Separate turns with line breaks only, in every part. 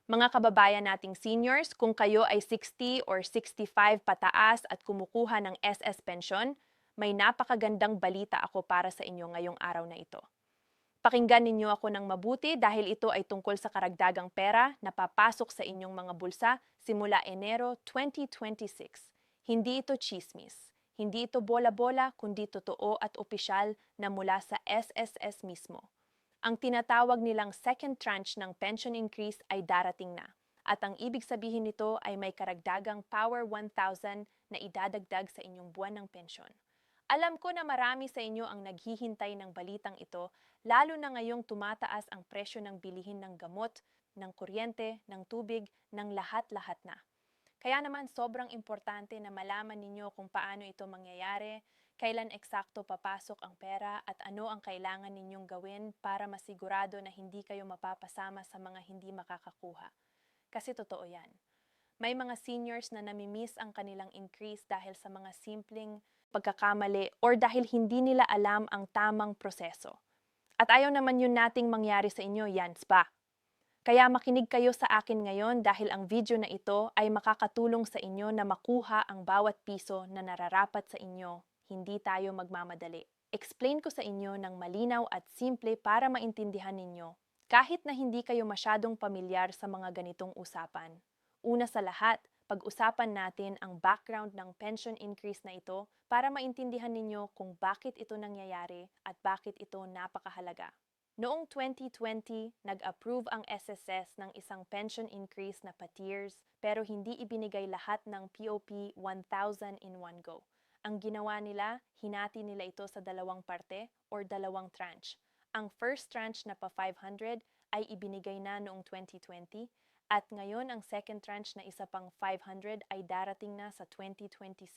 Mga kababayan nating seniors, kung kayo ay 60 or 65 pataas at kumukuha ng SS pension, may napakagandang balita ako para sa inyo ngayong araw na ito. Pakinggan ninyo ako ng mabuti dahil ito ay tungkol sa karagdagang pera na papasok sa inyong mga bulsa simula Enero 2026. Hindi ito chismis. Hindi ito bola-bola kundi totoo at opisyal na mula sa SSS mismo. Ang tinatawag nilang second tranche ng pension increase ay darating na. At ang ibig sabihin nito ay may karagdagang Power 1,000 na idadagdag sa inyong buwan ng pensyon. Alam ko na marami sa inyo ang naghihintay ng balitang ito, lalo na ngayong tumataas ang presyo ng bilihin ng gamot, ng kuryente, ng tubig, ng lahat-lahat na. Kaya naman sobrang importante na malaman ninyo kung paano ito mangyayari, kailan eksakto papasok ang pera at ano ang kailangan ninyong gawin para masigurado na hindi kayo mapapasama sa mga hindi makakakuha. Kasi totoo yan. May mga seniors na namimiss ang kanilang increase dahil sa mga simpleng pagkakamali or dahil hindi nila alam ang tamang proseso. At ayaw naman yun nating mangyari sa inyo, yan spa. Kaya makinig kayo sa akin ngayon dahil ang video na ito ay makakatulong sa inyo na makuha ang bawat piso na nararapat sa inyo. Hindi tayo magmamadali. Explain ko sa inyo ng malinaw at simple para maintindihan ninyo, kahit na hindi kayo masyadong pamilyar sa mga ganitong usapan. Una sa lahat, pag-usapan natin ang background ng pension increase na ito para maintindihan ninyo kung bakit ito nangyayari at bakit ito napakahalaga. Noong 2020, nag-approve ang SSS ng isang pension increase na pa-tiers pero hindi ibinigay lahat ng POP 1,000 in one go. Ang ginawa nila, hinati nila ito sa dalawang parte or dalawang tranche. Ang first tranche na pa 500 ay ibinigay na noong 2020 at ngayon ang second tranche na isa pang 500 ay darating na sa 2026.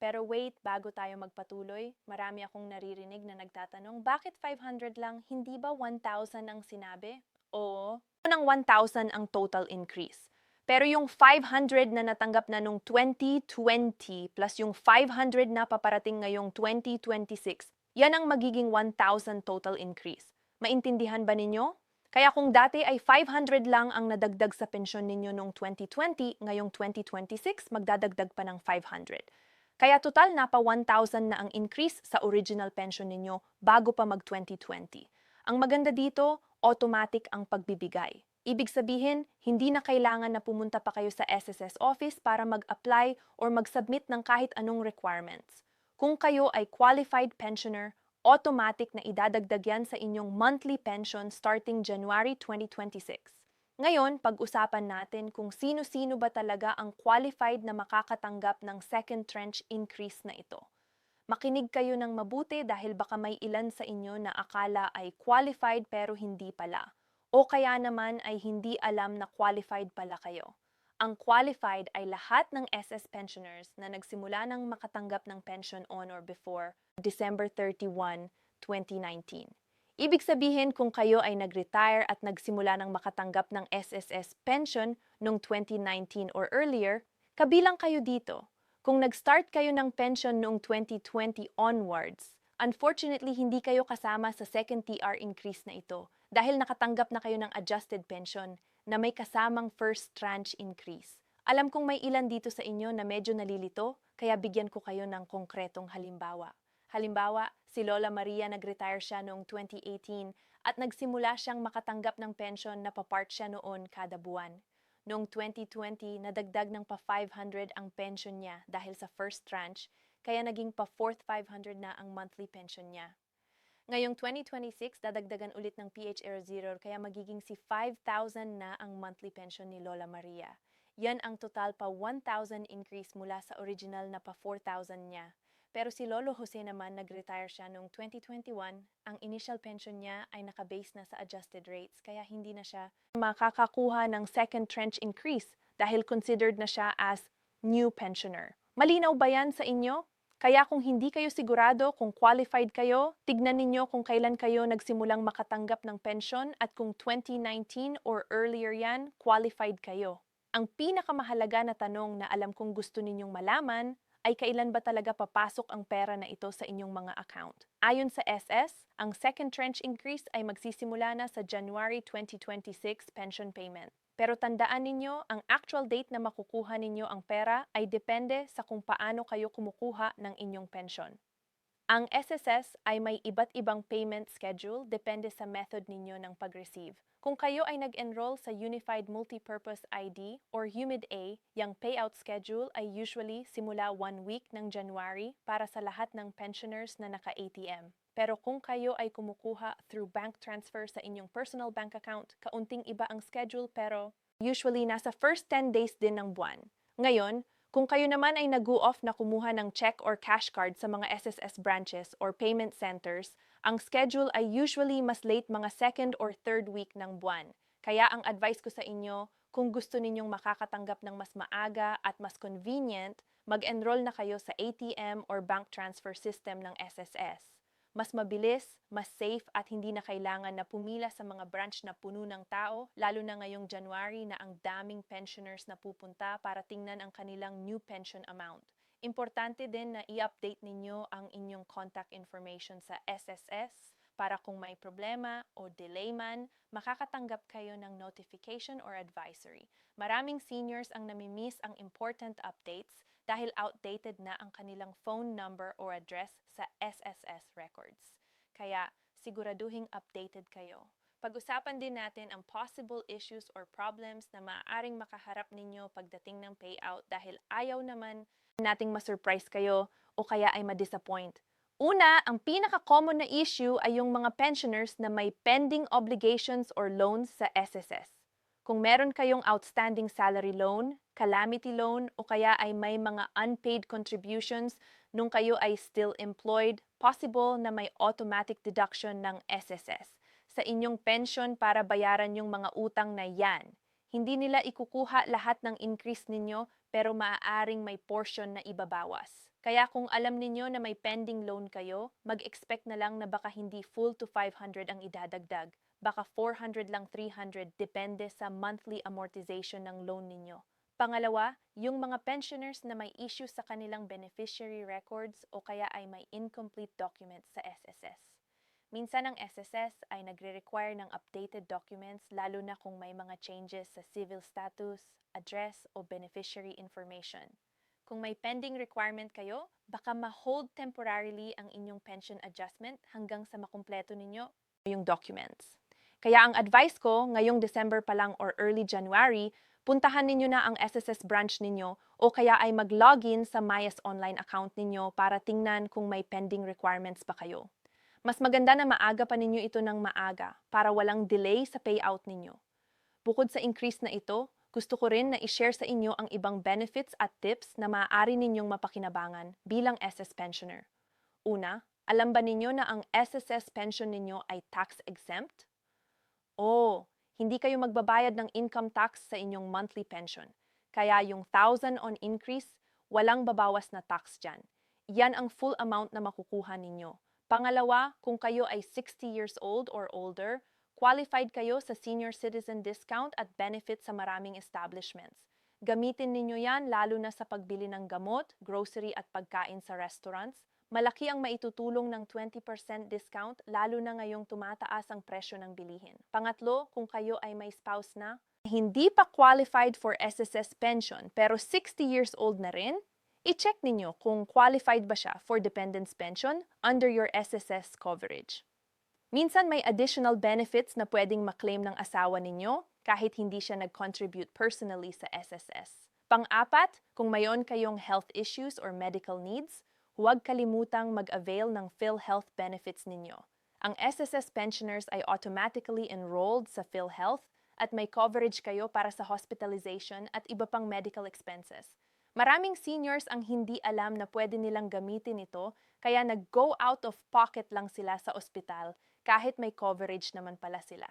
Pero wait, bago tayo magpatuloy, marami akong naririnig na nagtatanong, bakit 500 lang? Hindi ba 1,000 ang sinabi? Oo, ng 1,000 ang total increase. Pero yung 500 na natanggap na nung 2020 plus yung 500 na paparating ngayong 2026, yan ang magiging 1,000 total increase. Maintindihan ba ninyo? Kaya kung dati ay 500 lang ang nadagdag sa pensyon ninyo noong 2020, ngayong 2026, magdadagdag pa ng 500. Kaya total na pa 1,000 na ang increase sa original pension ninyo bago pa mag-2020. Ang maganda dito, automatic ang pagbibigay. Ibig sabihin, hindi na kailangan na pumunta pa kayo sa SSS office para mag-apply or mag-submit ng kahit anong requirements. Kung kayo ay qualified pensioner, automatic na idadagdag yan sa inyong monthly pension starting January 2026. Ngayon, pag-usapan natin kung sino-sino ba talaga ang qualified na makakatanggap ng second tranche increase na ito. Makinig kayo ng mabuti dahil baka may ilan sa inyo na akala ay qualified pero hindi pala. O kaya naman ay hindi alam na qualified pala kayo. Ang qualified ay lahat ng SS pensioners na nagsimula ng makatanggap ng pension on or before December 31, 2019. Ibig sabihin kung kayo ay nag-retire at nagsimula ng makatanggap ng SSS pension noong 2019 or earlier, kabilang kayo dito. Kung nag-start kayo ng pension noong 2020 onwards, unfortunately hindi kayo kasama sa second TR increase na ito dahil nakatanggap na kayo ng adjusted pension na may kasamang first tranche increase. Alam kong may ilan dito sa inyo na medyo nalilito, kaya bigyan ko kayo ng konkretong halimbawa. Halimbawa, si Lola Maria nag-retire siya noong 2018 at nagsimula siyang makatanggap ng pension na pa-part siya noon kada buwan. Noong 2020, nadagdag ng pa 500 ang pension niya dahil sa first tranche, kaya naging pa fourth 500 na ang monthly pension niya. Ngayong 2026, dadagdagan ulit ng PHR0 kaya magiging si 5,000 na ang monthly pension ni Lola Maria. Yan ang total pa 1,000 increase mula sa original na pa 4,000 niya. Pero si Lolo Jose naman nag-retire siya noong 2021, ang initial pension niya ay nakabase na sa adjusted rates kaya hindi na siya makakakuha ng second tranche increase dahil considered na siya as new pensioner. Malinaw ba yan sa inyo? Kaya kung hindi kayo sigurado kung qualified kayo, tignan ninyo kung kailan kayo nagsimulang makatanggap ng pension at kung 2019 or earlier yan, qualified kayo. Ang pinakamahalaga na tanong na alam kong gusto ninyong malaman ay kailan ba talaga papasok ang pera na ito sa inyong mga account. Ayon sa SS, ang second tranche increase ay magsisimula na sa January 2026 pension payment. Pero tandaan ninyo, ang actual date na makukuha ninyo ang pera ay depende sa kung paano kayo kumukuha ng inyong pensyon. Ang SSS ay may iba't ibang payment schedule depende sa method ninyo ng pag-receive. Kung kayo ay nag-enroll sa Unified Multipurpose ID or UMID-A, yung payout schedule ay usually simula 1 week ng January para sa lahat ng pensioners na naka-ATM. Pero kung kayo ay kumukuha through bank transfer sa inyong personal bank account, kaunting iba ang schedule pero usually nasa first 10 days din ng buwan. Ngayon, kung kayo naman ay nag-off na kumuha ng check or cash card sa mga SSS branches or payment centers, ang schedule ay usually mas late mga second or third week ng buwan. Kaya ang advice ko sa inyo, kung gusto ninyong makakatanggap ng mas maaga at mas convenient, mag-enroll na kayo sa ATM or bank transfer system ng SSS. Mas mabilis, mas safe at hindi na kailangan na pumila sa mga branch na puno ng tao, lalo na ngayong January na ang daming pensioners na pupunta para tingnan ang kanilang new pension amount. Importante din na i-update ninyo ang inyong contact information sa SSS para kung may problema o delay man, makakatanggap kayo ng notification or advisory. Maraming seniors ang namimiss ang important updates dahil outdated na ang kanilang phone number or address sa SSS records. Kaya siguraduhing updated kayo. Pag-usapan din natin ang possible issues or problems na maaaring makaharap ninyo pagdating ng payout dahil ayaw naman nating ma-surprise kayo o kaya ay ma-disappoint. Una, ang pinaka-common na issue ay yung mga pensioners na may pending obligations or loans sa SSS. Kung meron kayong outstanding salary loan, calamity loan, o kaya ay may mga unpaid contributions nung kayo ay still employed, possible na may automatic deduction ng SSS sa inyong pension para bayaran yung mga utang na yan. Hindi nila ikukuha lahat ng increase ninyo pero maaaring may portion na ibabawas. Kaya kung alam ninyo na may pending loan kayo, mag-expect na lang na baka hindi full to 500 ang idadagdag. Baka 400 lang 300 depende sa monthly amortization ng loan ninyo. Pangalawa, yung mga pensioners na may issue sa kanilang beneficiary records o kaya ay may incomplete documents sa SSS. Minsan ang SSS ay nagre-require ng updated documents lalo na kung may mga changes sa civil status, address o beneficiary information. Kung may pending requirement kayo, baka ma-hold temporarily ang inyong pension adjustment hanggang sa makumpleto ninyo yung documents. Kaya ang advice ko, ngayong December pa lang or early January, puntahan ninyo na ang SSS branch ninyo o kaya ay mag-login sa Mayas online account ninyo para tingnan kung may pending requirements ba kayo. Mas maganda na maaga pa ninyo ito ng maaga para walang delay sa payout ninyo. Bukod sa increase na ito, gusto ko rin na i-share sa inyo ang ibang benefits at tips na maaari ninyong mapakinabangan bilang SS pensioner. Una, alam ba ninyo na ang SSS pension ninyo ay tax exempt? Hindi kayo magbabayad ng income tax sa inyong monthly pension. Kaya yung 1,000 on increase, walang babawas na tax dyan. Yan ang full amount na makukuha ninyo. Pangalawa, kung kayo ay 60 years old or older, qualified kayo sa senior citizen discount at benefit sa maraming establishments. Gamitin ninyo yan lalo na sa pagbili ng gamot, grocery at pagkain sa restaurants. Malaki ang maitutulong ng 20% discount lalo na ngayong tumataas ang presyo ng bilihin. Pangatlo, kung kayo ay may spouse na, hindi pa qualified for SSS pension pero 60 years old na rin, i-check ninyo kung qualified ba siya for dependents pension under your SSS coverage. Minsan may additional benefits na pwedeng maklaim ng asawa ninyo kahit hindi siya nag-contribute personally sa SSS. Pang-apat, kung mayon kayong health issues or medical needs, huwag kalimutang mag-avail ng PhilHealth benefits ninyo. Ang SSS pensioners ay automatically enrolled sa PhilHealth at may coverage kayo para sa hospitalization at iba pang medical expenses. Maraming seniors ang hindi alam na pwede nilang gamitin ito kaya nag-go out of pocket lang sila sa ospital kahit may coverage naman pala sila.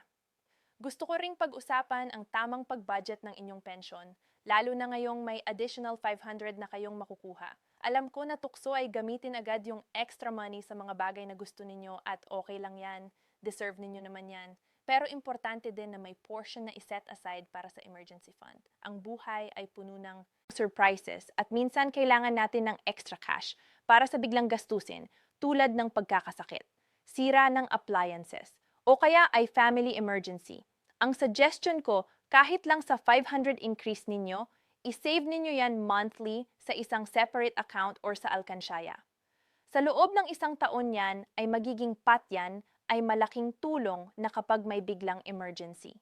Gusto ko ring pag-usapan ang tamang pag-budget ng inyong pensyon, lalo na ngayong may additional 500 na kayong makukuha. Alam ko na tukso ay gamitin agad yung extra money sa mga bagay na gusto ninyo at okay lang yan, deserve ninyo naman yan. Pero importante din na may portion na iset aside para sa emergency fund. Ang buhay ay puno ng surprises at minsan kailangan natin ng extra cash para sa biglang gastusin tulad ng pagkakasakit, sira ng appliances, o kaya ay family emergency. Ang suggestion ko, Kahit lang sa 500 increase ninyo, isave ninyo yan monthly sa isang separate account or sa alkansyaya. Sa loob ng isang taon yan ay magiging pat yan ay malaking tulong na kapag may biglang emergency.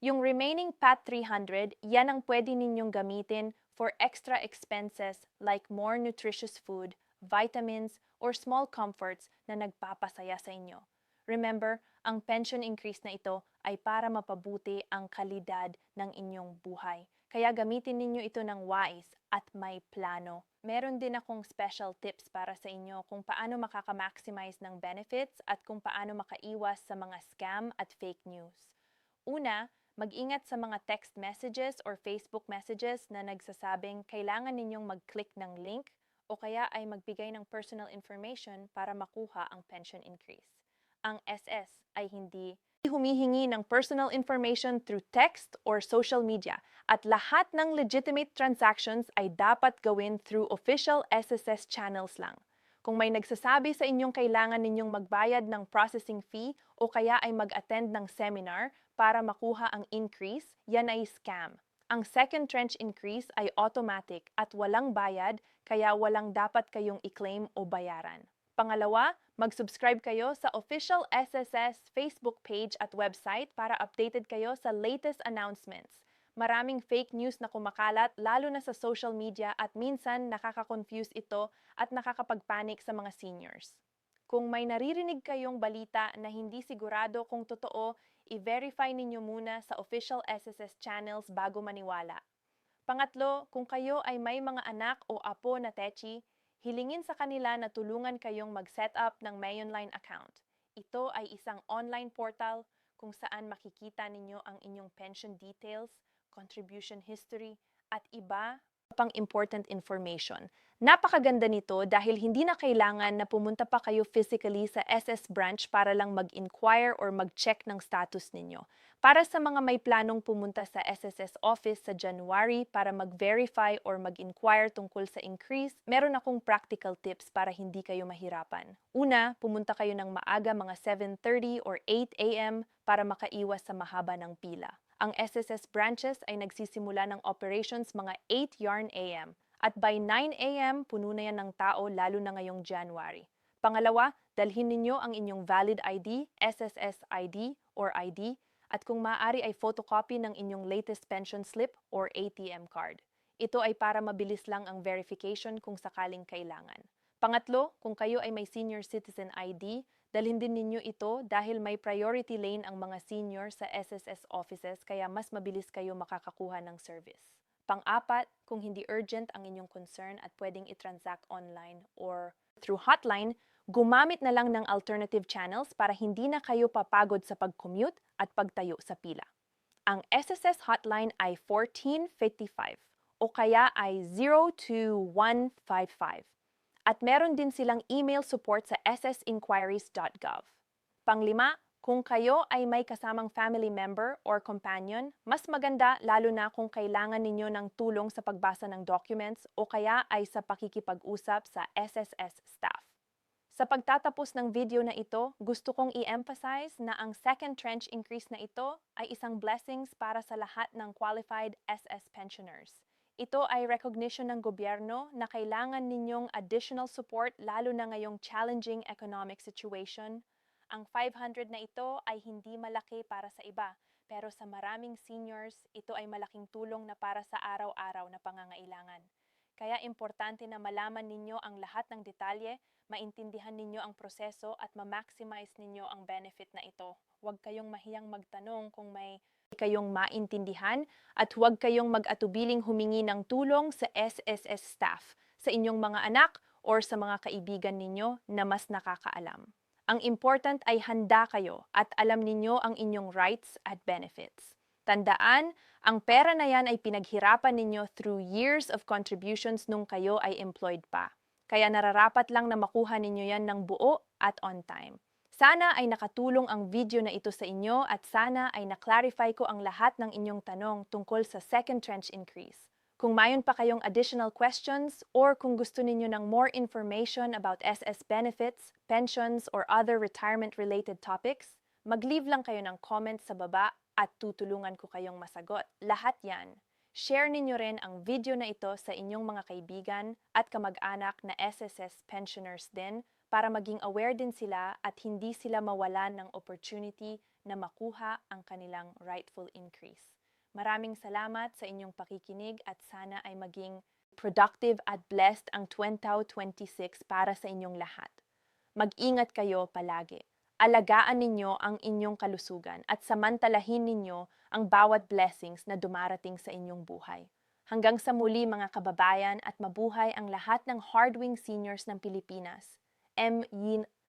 Yung remaining pat 300, yan ang pwede ninyong gamitin for extra expenses like more nutritious food, vitamins, or small comforts na nagpapasaya sa inyo. Remember, ang pension increase na ito ay para mapabuti ang kalidad ng inyong buhay. Kaya gamitin ninyo ito ng wise at may plano. Meron din akong special tips para sa inyo kung paano makaka-maximize ng benefits at kung paano makaiwas sa mga scam at fake news. Una, mag-ingat sa mga text messages or Facebook messages na nagsasabing kailangan ninyong mag-click ng link o kaya ay magbigay ng personal information para makuha ang pension increase. Ang SS ay hindi humihingi ng personal information through text or social media at lahat ng legitimate transactions ay dapat gawin through official SSS channels lang. Kung may nagsasabi sa inyong kailangan ninyong magbayad ng processing fee o kaya ay mag-attend ng seminar para makuha ang increase, yan ay scam. Ang second tranche increase ay automatic at walang bayad kaya walang dapat kayong i-claim o bayaran. Pangalawa, mag-subscribe kayo sa official SSS Facebook page at website para updated kayo sa latest announcements. Maraming fake news na kumakalat lalo na sa social media at minsan nakaka-confuse ito at nakakapag-panic sa mga seniors. Kung may naririnig kayong balita na hindi sigurado kung totoo, i-verify ninyo muna sa official SSS channels bago maniwala. Pangatlo, kung kayo ay may mga anak o apo na techi, hilingin sa kanila na tulungan kayong mag-set up ng Mayonline account. Ito ay isang online portal kung saan makikita ninyo ang inyong pension details, contribution history, at iba pang important information. Napakaganda nito dahil hindi na kailangan na pumunta pa kayo physically sa SS branch para lang mag-inquire or mag-check ng status ninyo. Para sa mga may planong pumunta sa SSS office sa January para mag-verify or mag-inquire tungkol sa increase, meron akong practical tips para hindi kayo mahirapan. Una, pumunta kayo ng maaga mga 7:30 or 8 a.m. para makaiwas sa mahaba ng pila. Ang SSS branches ay nagsisimula ng operations mga 8 yarn AM at by 9 AM puno na yan ng tao lalo na ngayong January. Pangalawa, dalhin ninyo ang inyong valid ID, SSS ID or ID at kung maaari ay photocopy ng inyong latest pension slip or ATM card. Ito ay para mabilis lang ang verification kung sakaling kailangan. Pangatlo, kung kayo ay may senior citizen ID, dalhin din ninyo ito dahil may priority lane ang mga senior sa SSS offices kaya mas mabilis kayo makakakuha ng service. Pang-apat, kung hindi urgent ang inyong concern at pwedeng i-transact online or through hotline, gumamit na lang ng alternative channels para hindi na kayo papagod sa pag-commute at pagtayo sa pila. Ang SSS hotline ay 1455 o kaya ay 02155. At meron din silang email support sa ssinquiries.gov. Panglima, kung kayo ay may kasamang family member or companion, mas maganda lalo na kung kailangan ninyo ng tulong sa pagbasa ng documents o kaya ay sa pakikipag-usap sa SSS staff. Sa pagtatapos ng video na ito, gusto kong i-emphasize na ang second tranche increase na ito ay isang blessings para sa lahat ng qualified SS pensioners. Ito ay recognition ng gobyerno na kailangan ninyong additional support lalo na ngayong challenging economic situation. Ang 500 na ito ay hindi malaki para sa iba, pero sa maraming seniors, ito ay malaking tulong na para sa araw-araw na pangangailangan. Kaya importante na malaman ninyo ang lahat ng detalye, maintindihan ninyo ang proseso at ma-maximize ninyo ang benefit na ito. Huwag kayong mahiyang magtanong kung may kayong maintindihan at huwag kayong mag-atubiling humingi ng tulong sa SSS staff, sa inyong mga anak or sa mga kaibigan ninyo na mas nakakaalam. Ang important ay handa kayo at alam ninyo ang inyong rights at benefits. Tandaan, ang pera na yan ay pinaghirapan ninyo through years of contributions nung kayo ay employed pa. Kaya nararapat lang na makuha ninyo yan ng buo at on time. Sana ay nakatulong ang video na ito sa inyo at sana ay na-clarify ko ang lahat ng inyong tanong tungkol sa second tranche increase. Kung mayon pa kayong additional questions or kung gusto ninyo ng more information about SS benefits, pensions, or other retirement-related topics, mag-leave lang kayo ng comment sa baba at tutulungan ko kayong masagot. Lahat yan. Share ninyo rin ang video na ito sa inyong mga kaibigan at kamag-anak na SSS pensioners din para maging aware din sila at hindi sila mawalan ng opportunity na makuha ang kanilang rightful increase. Maraming salamat sa inyong pakikinig at sana ay maging productive at blessed ang 2026 para sa inyong lahat. Mag-ingat kayo palagi. Alagaan ninyo ang inyong kalusugan at samantalahin ninyo ang bawat blessings na dumarating sa inyong buhay. Hanggang sa muli mga kababayan at mabuhay ang lahat ng hardwing seniors ng Pilipinas. M. Yin